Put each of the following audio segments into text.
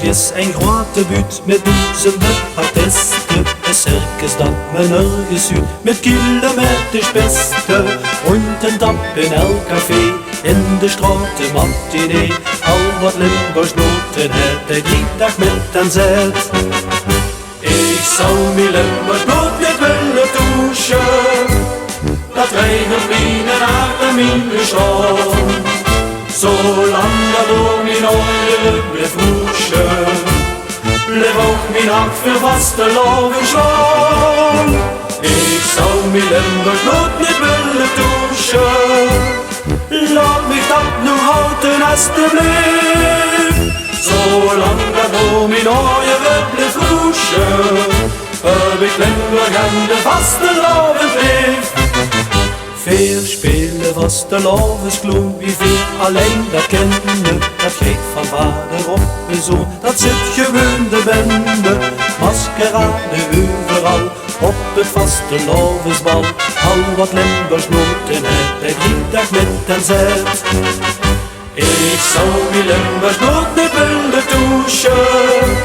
is een grote buurt met duizenden artiesten. Een circus dat me nergens ziet, met kilometers beste. Rond en tap in elk café, in de straat een matinee. Al wat Limburgs noten het, hij die dag met en zet. Ik zou mijn Limburgs nooit niet willen douchen. Dat regent mijn hart en mijn stroom. Zolang dat door mijn oren blijft roeschen, blijf ook mijn hart veel vaste loven slaan. Ik zou mijn Limburg nooit niet willen douchen. Laat mich dat nu houden alsjeblieft. Zolang dat door mijn oren blijft roeschen, heb ik Limburg aan de vaste loven blijf. Veel spelen vastelavondskloof, wie veel alleen dat kennen. Dat geeft van vader op en zoon, dat zit gewoon de bende. Maskerade overal, op het vastelavondsbal. Al wat Limburgs noten het, bij die dag met en zet. Ik zou mijn Limburgs nooit niet willen douchen.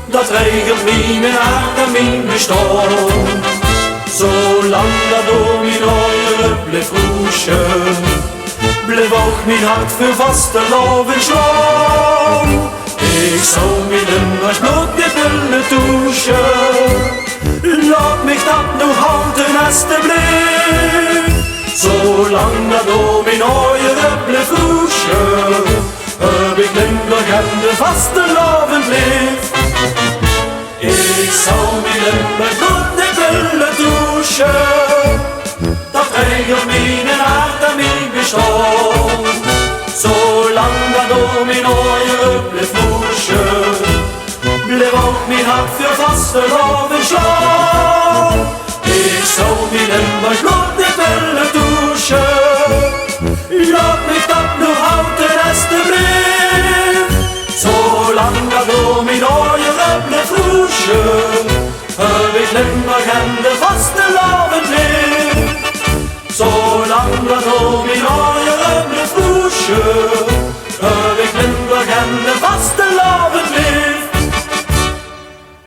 Dat regelt mijn hart en mijn bestaan. Zolang dat door mijn oren blijft roeschen, blijf ook mijn hart veel vaste loven slaan. Ik zou mijn Limburgs nooit niet willen douchen. Laat mich dat nu houden alsjeblieft. Zolang dat door mijn oren blijft roeschen, heb ik Limburg en de vaste loven blijf. Ik zou mijn Limburg nooit niet willen douchen. Dat regelt mijn hart en mijn bestaan. Zolang dat door mijn oren blijft roeschen, blijf ook mijn hart veel vaste loven slaan. Ik zou mijn Limburg nooit niet willen douchen. Laat mich dat nu houden alsjeblieft. Zolang dat door mijn oren blijft roeschen, heb ik Limburg en de vaste loven blijf. Zolang dat door mijn oren blijft roeschen, heb ik Limburg en de vaste